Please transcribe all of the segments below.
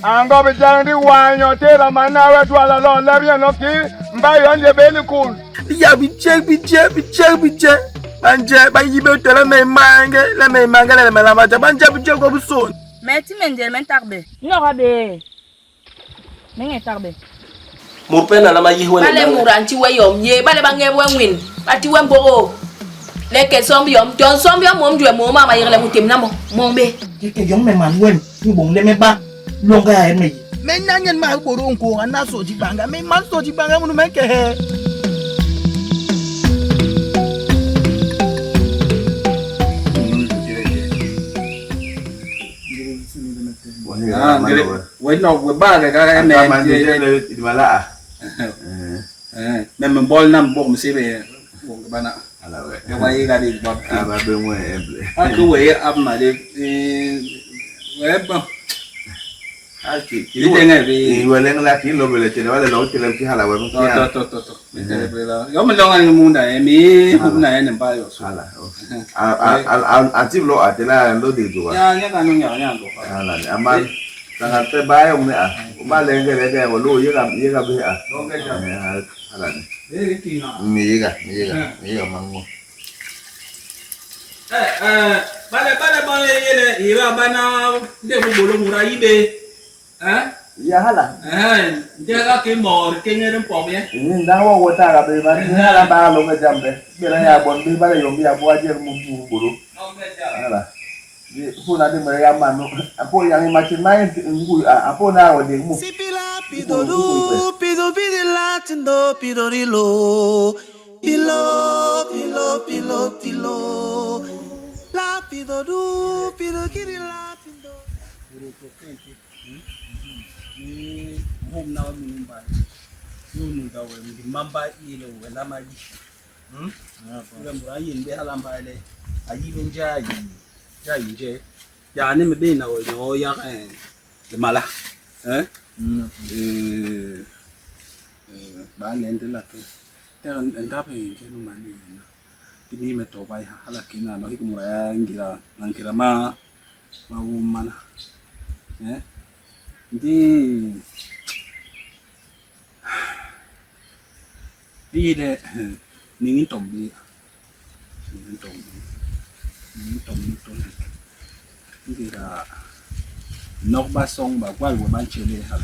Ango bijandi wanyo tela manawe twala lo labia no ki mbayo nje beli cool. Ya biche. Banje ba yibe tele me mange le me mata banje biche ko buson. Meti menjel men tarbe. No rabe. Menge tarbe. Murpena na mayiho Bale muranti we yom ye bale bange we win. Ati we mboro. Leke sombi yom ton sombi yom mom dwe mo mama yirle mutim na mo mombe. Ke yom me man wen ni bong le me ba longa ya me. Me nanyen ma gboro nko ana so ji banga me man so ji banga mu me ke he. Với nó với ba cái này thì mà lạ mình bol năm bông xí về bông cái bạn ạ cái quay ra đi bọt ba bên ngoài em cứ quay âm mà đi web không chỉ thế này vì vừa lên là chỉ lôi về chỉ nói là lỗi chỉ làm chỉ hay là vừa không kia mình đây là giống mình lo ăn mua này mi hôm nay nằm bay rồi à chip lỗi thì là lỗi điều rồi nhá cái nhỏ nhá là anh ba thằng cái bài ông này à ba lên cái này vào lôi với gặp gì à là nghĩ cả mang mua bale yele ira bana de bu bolo mura ibe ya hala de ga ke mor ke ngere po be ni ndawo wota ga be ba ni hala ba lo ga jambe be na ya bon be ba yo bi ya bo ajer mu bu bolo hala di puna de mare ya manu apo ya ni machimai ngu apo na o de mu Pido latindo pidorilo pilo la pido du pido kiri latindo hôm nào mình bài mình đầu mình mắm bài ilo về làm bài rồi mura yin be làm bài đây ai bên jai je ya nên mình bên nào nó ya cái mà là bạn nên tên là cái anh đáp thì cái nó mà gì cái này mà tổ bài hay là cái nào nó cũng là anh kira mà mà đi để những tổng thì là nó ba song ba quay của ban chơi này hả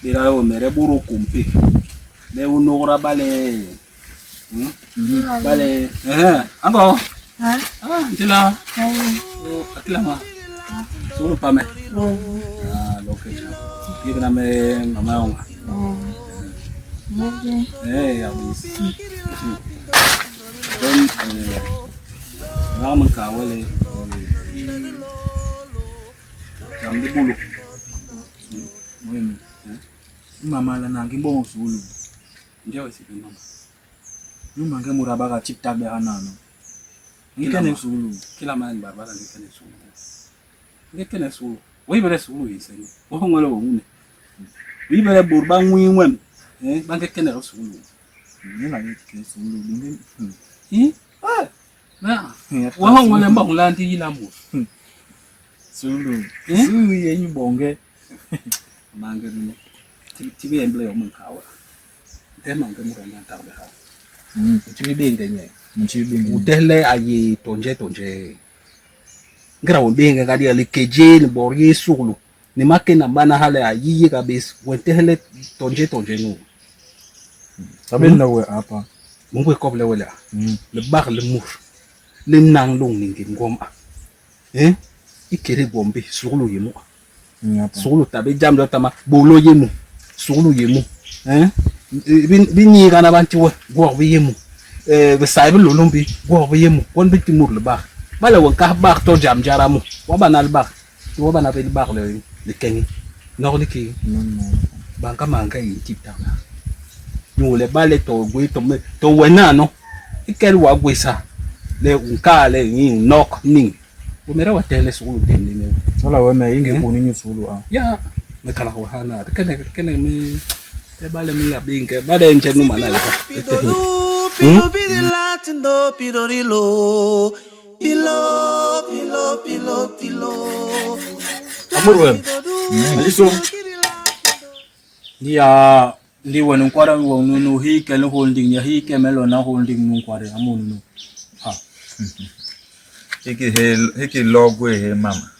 đi ra ở mấy cái buru kumpi để uno ra bale anh có thế là thế là mà số lượng pa mẹ ok cái cái này mama ông ya don na mình cả vậy làm đi bulu mama la nangi bon sulu ndio si mama nyuma nge murabaka chip tag be hanano ngikene sulu kila mara barbara ngikene sulu we bere sulu yiseni wo ngolo wo mune we bere burba ngwinwem banke kene sulu nina ngikene sulu dinge na wo ngolo mba nglanti yilamu sulu sulu yenyu bonge manga ni tibi emble yo munkawa tema ngam rana tabe ha tibi benge nye utele ayi tonje ngira wonbenga ngadi alikeje ni borye sulu ni makena bana hale ayi kabisa wentele tonje no sabel we apa mungwe koble wala le bar le mur le nang long ningi ngoma ikere gombe sulu yemu sulu tabe jam do tama bolo yemu sulu yemu bini kana banti wo go yemu be saibe lolombi go yemu kon bi timur le bar bala won ka bar to jam jaramu wa banal bar wo bana be bar le kengi no liki banka manga yi tipta ñu le bale to gwe to wena no ikel wa gwesa le unkale ngi nok ning umera watele sulu tende me Wala weme inge kunini sulu ya me kala ko hana kene mi te bale mi la binke bade nche nu mana le Pilo latino pirorilo pilo Amurwe aliso Dia ndi wonu kwara wonu no hi kele holding ya hi kemelo na holding nu kwara amunu ha Hiki logwe he mama.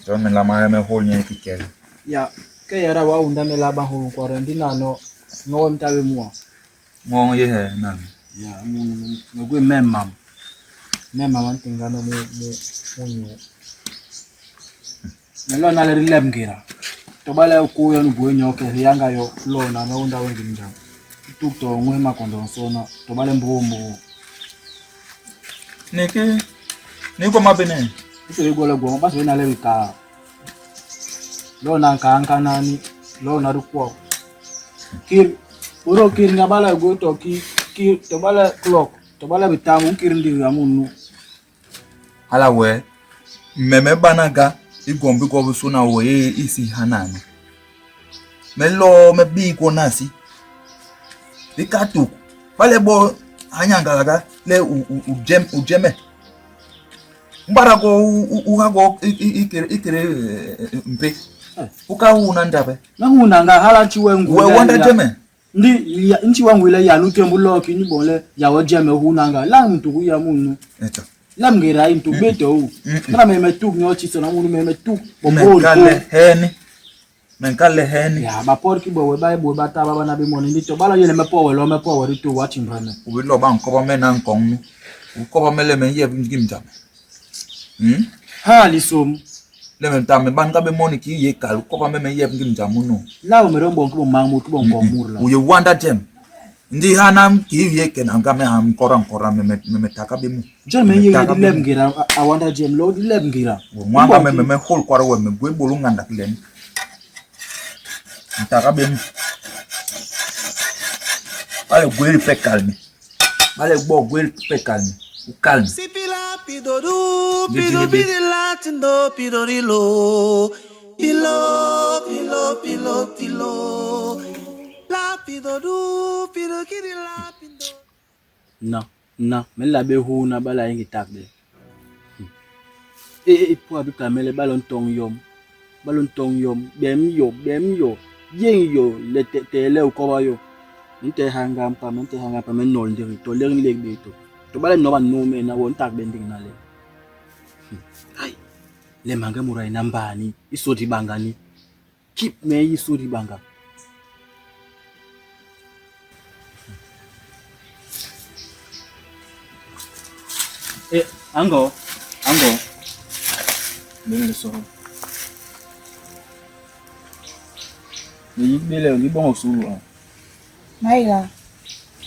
Jome la mara me hol nye kikele. ya ke yara wa unda me la ba holu kwara ndina no no mtawe muwa Ngong ye he nani. ya amunu no gwe memam ntinga no mu munyo Melo na le rilem gira to bala ku yo no bwenyo ke yanga yo lona no unda wengi njang tukto ngwe makondo sona to bale mbombo Niko mabene. Ito igole gwo ba so na le ka lona ka nani lona rukwo kir uro kir ngabala go to ki to bala clock to bala bitamu kir ndi amunu Hala we. Meme banaga. Igombi kwa busuna we isi hanani. Melo mebi kwa nasi. Ikatu. Pale bo hanyangalaga le ujeme. Mbara ko uhago ikere mpe. Uka huna ndabe. na huna nga hala chiwe ngwe We wanda jeme. ndi nchi wangu ile ya lutembu loki ni bole ya wajeme huna nga la mtu kuya munu Eto. la mgira into beto kana meme tuk nyochi sona munu meme tuk Menkale heni. ya ba por ki bo we ba ta baba na be moni ndi to bala yele me po we to watching brane Ubilo ba nkoba mena nkongnu. Ukoba mele men ye ngimjame. ha lisom Le men tame ban ka be moni ki ye kal ukoba meme ye ngimjamu no. la o merombo nkubo mamu tubo ngomurla Uye wanda jem. Ndi hanam ki ye ken angame ham kora meme taka be mu. John me ye lem ngira awanda jem lo lem ngira Mwanga meme hol kwara we me gwe bolu nganda kilen. Taka be mu. Bale gwe pe calme. Bale bo gwe pe calme. U calme. Sipila pidoru pilo latino pirorilo pilo la pidoru pilo kirila pido na mela be hu na bala yengi takde po abi kamele balon tong yom bem yo yen yo le tele ko ba yo nte hanga pa men nol ndiri to lerni leg be to bala no ban no me na won tak bending na le ai le manga murai nambani isodi bangani keep me isodi banga ango bele so ni bele ni bon sulu Maila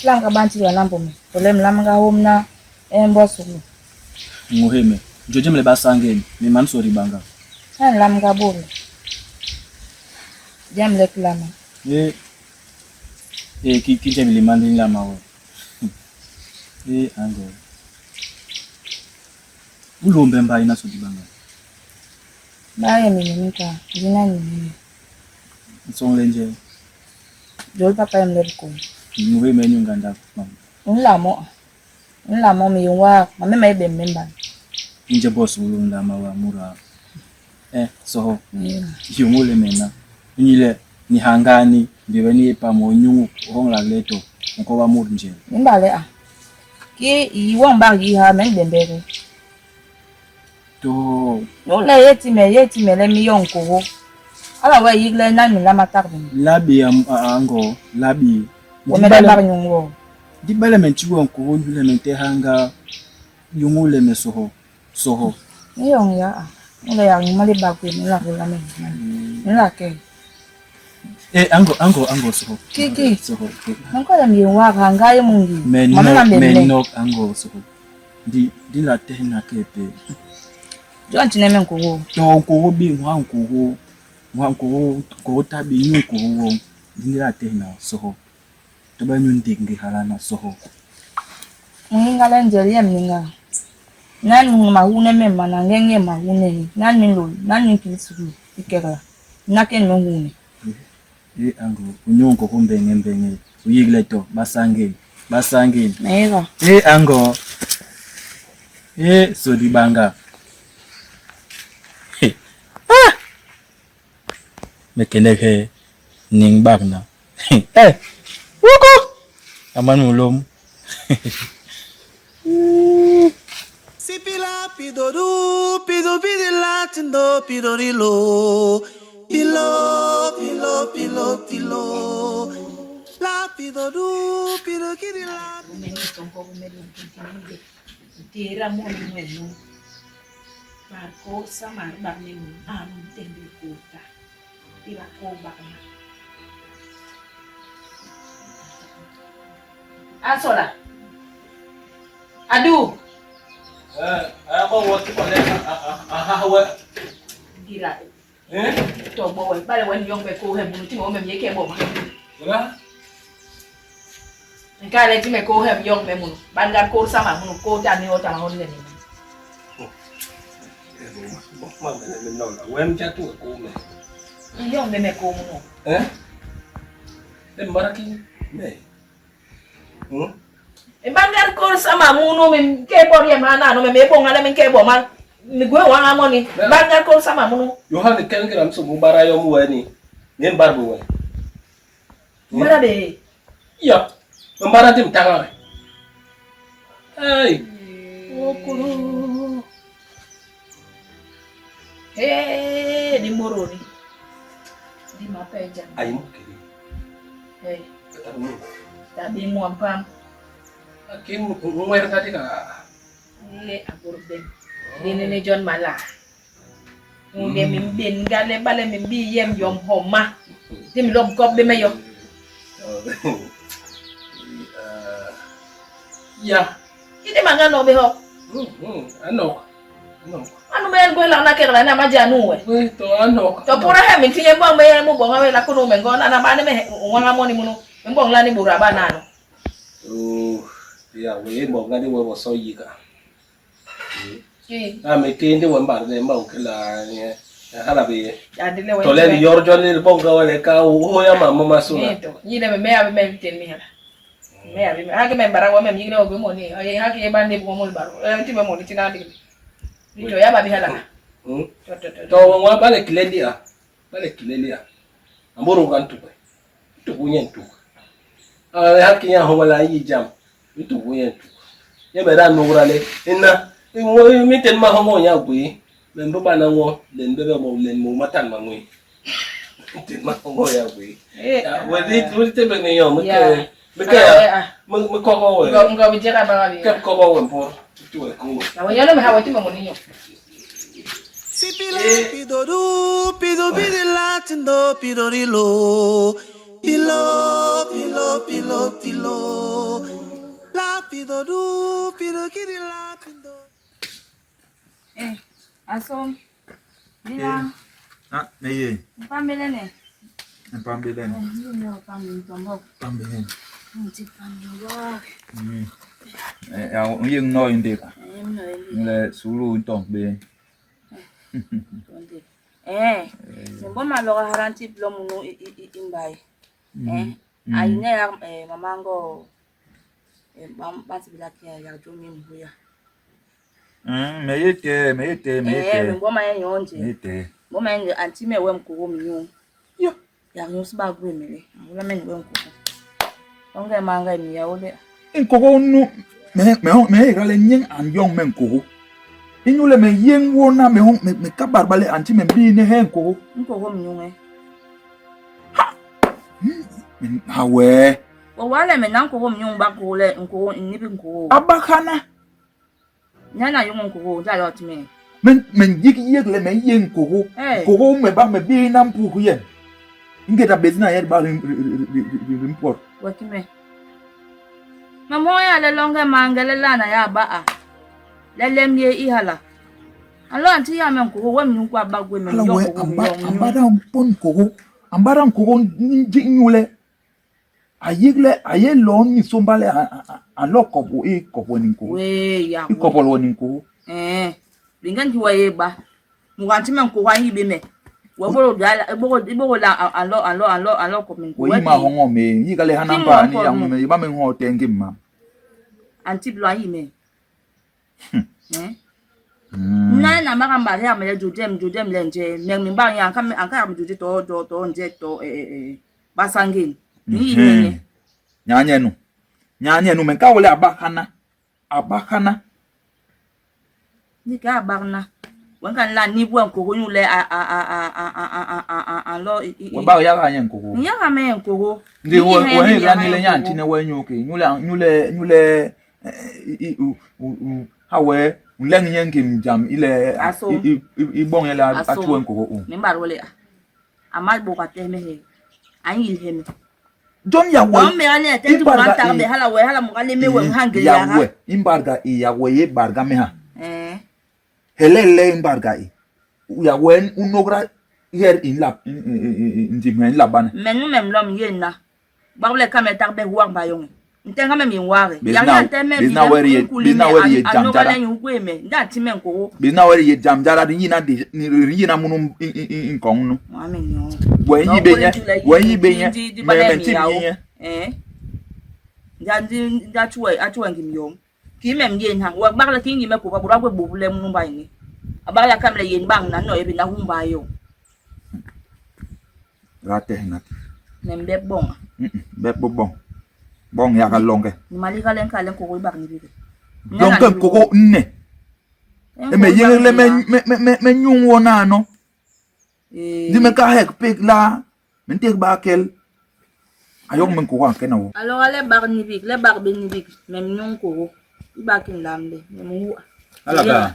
langa banti wa lambo me tolem lamanga homna embo sulu muheme jojem le basangeni ni man sori banga han lamanga bolo jam le klama ki jam le mandin lama wo ango ulombe mba ina sodi banga baye minika jina ni son lenje jol papa emle ko muheme nyunga nda nlamo mi wa mame mai be memba inje boss ulunda mawa mura so yumule mena nyile ni hangani ndiwe ni pa mo nyungu hongla leto ko ba mur nje nimbale ki iwon ba yi ha men dembere to no le yeti me le mi yon ko ala wa yigle na mi la matarde labi ango labi o me da bar nyungo di bale men chiwo ko ndule men te hanga yumule me soho ni yon ya ole ya ni mali ba ko ni la ko la men ni la ke ango soho kiki soho nko la mi wa hanga ye mungi men no ango soho di la te na kepe John tineme ko to ko bi wan ko tabi nyu ko wo di la te na soho to ba nyu ndingi halana soho Ngingala njeli mninga. Nan mahune me manangenge mahune ni. Nan minlo, nan minkisulu ikela. Naken mahune. Ango unyongo kumbenge uyigile to basange. Mega. Ango. So di banga. Mekeneke ning bag na. Wuko. Aman mulom. Sipila pidoru, pido pidila tindo pidorilo. Pilo. La pidoru, pido kidila. Tira moni menu. Marco samar bagni anu tembe kota. Tira ko bagna. Asola. Adu. Ako wati pa rin. Hawa. Tira. To bo we bale wen yong be ko he bunu ti mo mem yeke bo ma. Wala? Nkale ti me ko he yong be munu. Bangar ko sama munu ko ta ni o ta ma hon le ni. Wem jatuh aku me. Yong be me ko munu. Maraki me. Bangar ko sama munu mem ke bo ye mana no me bo ngale men ke bo ma. Ni gwe wa amoni. Bangar ko sama munu. Yohan ken gram so mubara yo mu wani. Nen barbu wani. Mara be. Iya. Membara tim tangan. Hey. Okulu. Di moro ni. Di mapeja. Ayo kiri. Ketemu. Tadi mu ampam. Akin muer tadi ka. Aburdem. Dini John Mala. Nge mimbin gale bale mimbi yem yom homa. Tim lom kop be meyo. Ya. Ini mangano be ho. Ano. Anu men go la na kera na majanu we. To ano. To pura he min tiye bong be mu bong we la kuno men go na ba ne me wanga moni munu. Men bong la ni bura ba na no. Ya we mo ngani we wo so yi ka. Ki. Me kende wo mbar de ma ukila ne. Hala be. Ya dile we. To le ni yor jol ni bong ga wale ka o ya mama masuna. Ni ne me ya be ten mi hala. Me ya be hage me bara wa me mi ne o be moni. Ay hage e bande bo mo baro. Ti me moni tina dik. Ni to ya ba bi hala. To wa bale kilelia. Bale kilelia. Amboro gantu be. To bunyen tu. Haki ya ho wala yi jam. Itu bunyen tu. Ye be da no wurale. Inna mi ten ma ho mo ya gbe. Men bo ba na wo len be mo len mo matan ma ngwe. Ten ma ho mo ya gbe. Wa di te be ne yo mo ke. Mo ko ko we. Ngo bi jera ba bi. Ke ko ko we po. Tu e ko. Na wo yo no me ha wo ti mo ni yo. Sipila pidoru, pido pidila tindo pidorilo. Pilo. La pidoru, pido kidila tindo. Asom. Bila. Neye. Pambele ne. Pambele. Yo pambele tombo. Pambele. Ti pambele. Yung nói được. Là sulu tong be. Nembo maloga haranti blo munu imbai. Aine ya mamango basi bila kia ya jomi mbuya. Meyete. Nembo ma yonje. Meyete. Bo ma nge anti me wem ko minyu. Yo. Ya nyusi ba gwe mele. Ngula men wem ko. Onge manga mi ya ole. Nkoko nu me rale nyen an yong men koko. Inyule me yen wona me kabar bale anti me bi ne hen koko. Nkoko minyu Hawe. O wale me nan koko minyu ba ko le nkoko nibi nkoko. Abakana. Nyana yung nkoko ja lot me. Men yik le me yen koko. Koko me ba me bi na mpu ku yen. Ngeta bezina yer ba report. Wakime. Mamoya le longe mangele lana ya ba. Lelemye ihala. Alo anti ya men ko wo mi kwa bagwe men yo ko ambara pon ko ambara ko nyule ayigle ayelo ni sombale Alo kopo I kopo ninko. We ya. I kopo lo ninko. Lingan kiwa yeba. Muganti men ko wa hibe me. Wa bolo dala ibo la alo ko men ko. We ma hongo me yi gale hanampa ni yang me ba men ho tengi ma. Anti blo yi me. Na magamba ya me jodem lenje me ba ya anka am jodi to nje to basangin. Ni ni. Nyanye nu men ka wole abakana. Ni ka barna. Wan kan la ni buan ko ñu le lo Wa ba ya ga nyen ko. Ya ga men ko. Ndi wo he la ni le nyanti ne wa nyu ke nyule hawe unleng nyen kim jam ile I bon la atwen ko o. Me ba wole ama bo ka te me he. An yi he me. Don ya we. Don me ane te tu ma ta be hala mo gale me we hangele ya. Ya we imbarga ya we barga me ha. Helele imbarga ya we unogra here in lab in la ban. Menu mem lom yena. Ba wole ka me tar be wa ba yon. Ntenga me mi ware. Ya ya te me bi na weri ye jamjara. Nda ti men ko. Bi na weri ye jamjara di yina munu in kongnu. Amen yo. When you be here, that's why I told him young. Kim and Yen, what Bala King, you make over Bubble Mumbai. A Bala Camla Yen Bang, and no, even a home by you. Rate, Name Beb Bong. Beb Bong Yaga Longa. Malika and Kalan Koko Bang. Longa Koko ne. E me yele me nyung wona no. Di me ka hek pek la men tek bakel ayong men ko wa kenawo. Alors ale bar ni big, le bar ben ni big, même nyung ko. Bakin lambe, mu. Alaga.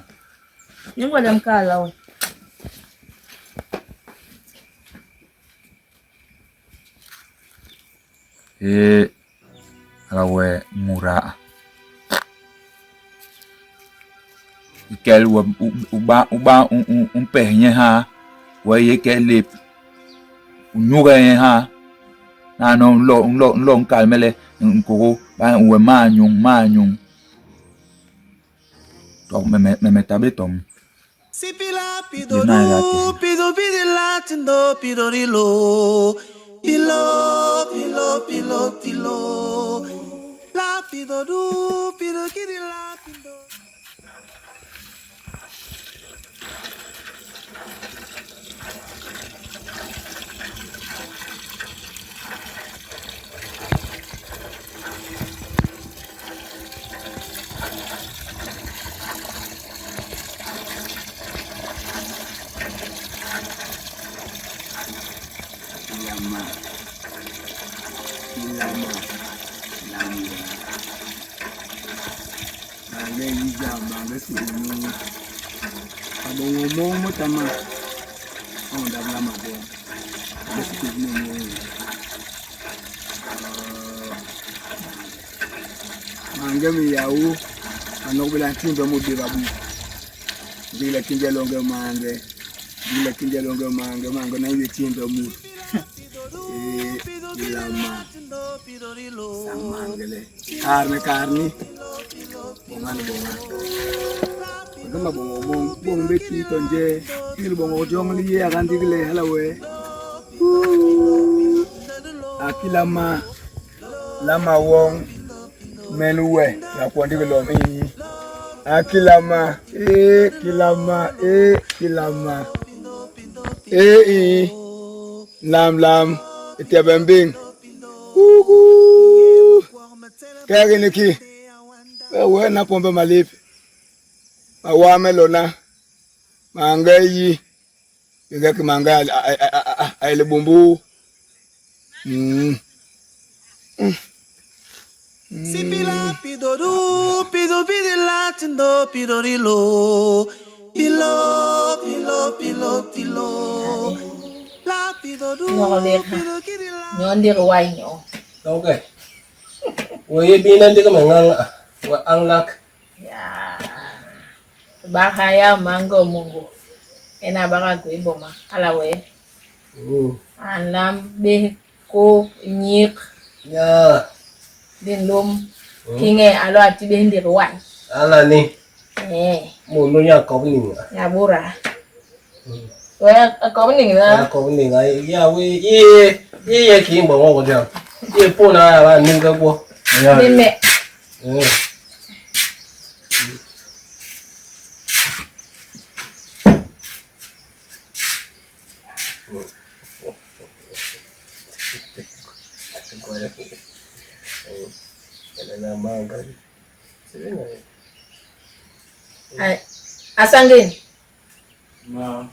Ni ko dem ka law. Alawe mura. Ikel uba pehnya ha. Wa ye ke lip unyuga ye ha na no lo kalmele nko ba we manyung to me tabetom Si pila pido la tindo pido rilo pilo la pido kiri la pido. Mangami yawu anok bilang timba mo babu. Bila kinja longa mange. Mango na ile timba mo. Lama. Samangele. Karni. Bongan. Kama bong beti tonje. Il bongo jong li ya kan digile halawe. Akilama lama wong menuwe ya kuandika lomi akilama lam itebembing kage niki we na pombe malip awame lona mangai ngaki manga ai lebumbu Si pila pido la tindo pido rilo la pido kiri la. Nyon dir wai nyo. Okay. Woye binan di ka mangang anglak. Ya. Bahaya mango mungo. Ena baka ko iboma. Alawe. Alam be ko nyik. Ya. Din lum Kinge alo ati bendi ruan. Ala ni. Mo no ya ko ni. Ya bura. Wa ko ni la. Ko ni ai ya we ye ki mo ngo ja. Ye po na ba ni ga ko. Ni me. Asangin. Ma.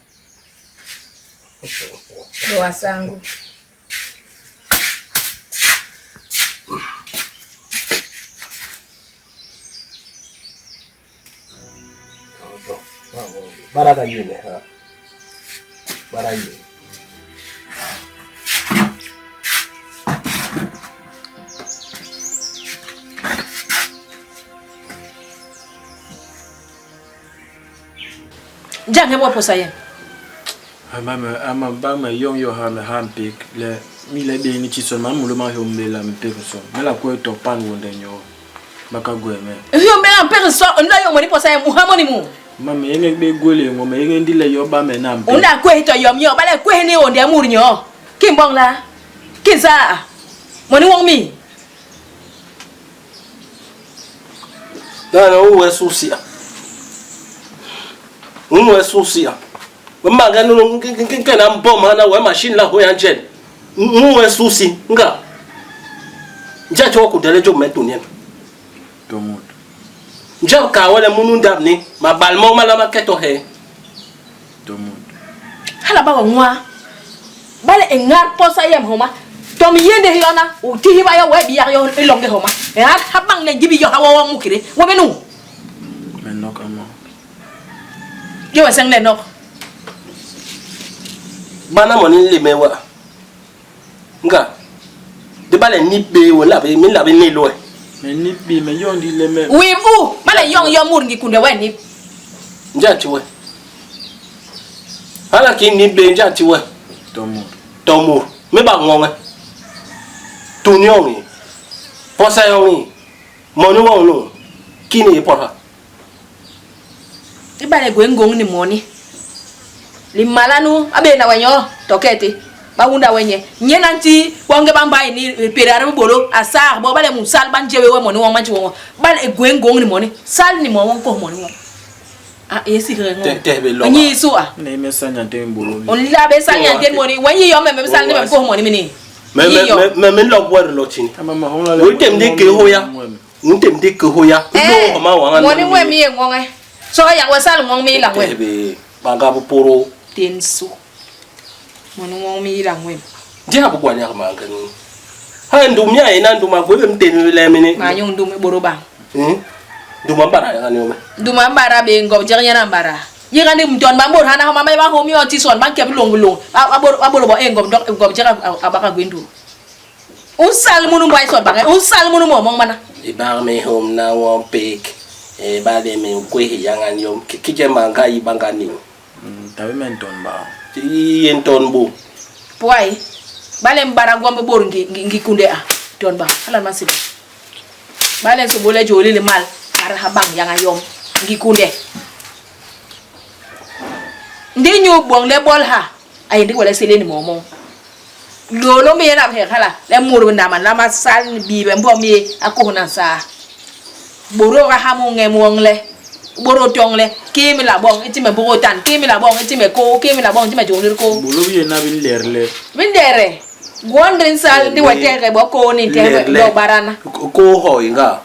Do asangu. Baraka yule ha. Baraka yule. Jangan buat apa saya. Ama yong yo ha me hampik le mi le be ni chison ma mu lo ma ho me la me person. Me la ko to pan wonde nyo. Baka go me. Yo me am person nda yo moni po saya muhamoni mu. Mama yenge be gole ngo me yenge ndile yo ba me na mpe. Unda ko hito yom yo ba le ko ni onde amur nyo. Kim bong la. Kinsa. Moni wong mi. Dana uwe susia. Uwe susia. Wemaga no nkena mboma na we machine la ho yanjen. Uwe susi nga. Nja cho ku dele jo metunia. Tomut. Nja ka wala munu ndabni ma balmo mala maketo he. Tomut. Hala ba ngwa. Bale engar posa yem homa. Tom yende hiona o tihi ba yo we biya yo ilonge homa. E ha habang le gibi yo hawa mukire. Wo menu. Menok ama. Yo sang le nok. Bana moni le mewa. Nga. De bale ni be wala be min la be ni lo. Me ni bi me yon di le me. Wi mu bale yong yo mur ngi kunde we ni. Nja tiwe. Hala ki ni be nja tiwe. Tomut. Tomo. Me ba ngonga. Tunyongi. Posa yongi. Moni wong no. Kini pora. Ibale gwengong ni moni. Limalanu abe na wanyo toketi baunda wenye nyenanti wange bambai ni perare bolo asa bo bale musal banjewe we moni won manchi won bale egwengong ni moni sal ni mo won ko moni won esi rengo Tebe lo. nyi so Ne me sanya te mbolo. on la be sal yan ten moni wanyi yo me sal ni me ko moni mini Me lo bwa lo chini. Ama ma hon la le. Wo tem de ke hoya. Tem de ke hoya. No ma wa ngana. moni we mi ngonga so ya wa sal ngong mi la we Tebe baga poro. tensu moni won mi la we Dia bu kwa nya ma ngani. Ha ndumya ina nduma gwe mteni le mini. ma nyong dum boroba Nduma bara ngani ome. duma mbara be ngob jernya na mbara yega ni mton ba mbor hana homa mai ba homi oti son ba ke bulong aboro bo ngob dok ngob jera abaka gwendu usal munu boy son ba usal munu mo mong mana Ibar me home na won pek. Ba de me kwe yangan yom kije manga ibanga ni. Tabe men ton ba. Ti enton bu. poai bale mbara gombe bor ngi kunde a ton ba ala masib bale so bole joli le mal ara habang yanga yom ngi kunde ndi nyu bong le bol ha ay ndi wala seleni momo lolo me na he khala le muru ndama la masal ni bibe mbo mi akona sa boro ga hamu nge mongle boro tongle kimi la bong itime boro tan kimi la bong itime ko kimi la bong itime joli ko Bolo bi na bin lerle. bindere gondrin sal ndi watere bo ko ni tebe do barana Ko hoy nga.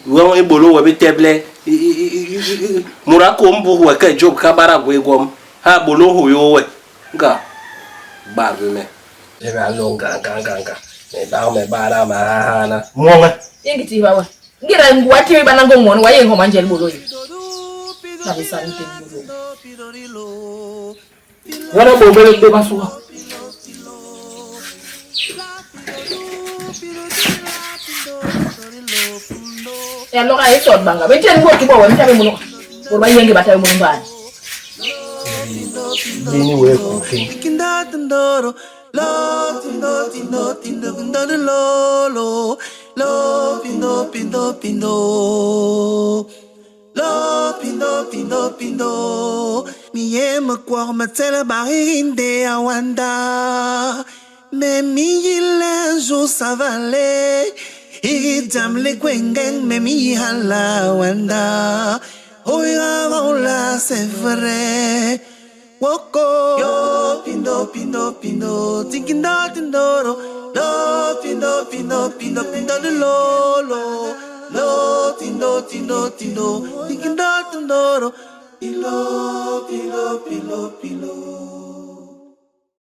Won e bolo we teble. Mura ko mbu we ka job ka bara gwe gom. Ha bolo hoyo we. Nga. Ba me. E ba longa ganga. Me ba me bara ma hana. Monga. yengi ti bawa ngira ngwati bana ngomon waye ngoma njel bolo yi na bisa nte bolo Wala bo bele de basuwa. ya lo ay sot banga be ten go ki bo won tabe muno por ba yengi bataw mun ban Bini we ko fin. Kinda tindoro, lo tindo tindo tindo tindo lo lo lo pindo, pindo, pindo. Lo, pindo, pindo, pindo. Mi ema kwa matela barinde awanda. Me mi yile jo savale. Igi jamle kwengeng me mi hala wanda. Oya vaula c'est vrai. Woko. Yo, pindo, pindo, pindo. Tikindo, tindoro. Lo, pindo, pindo, pindo, pindo de lolo. Lo, tindo, tindo, tindo. Tikindo, tindoro. Pilo, pilo, pilo, pilo.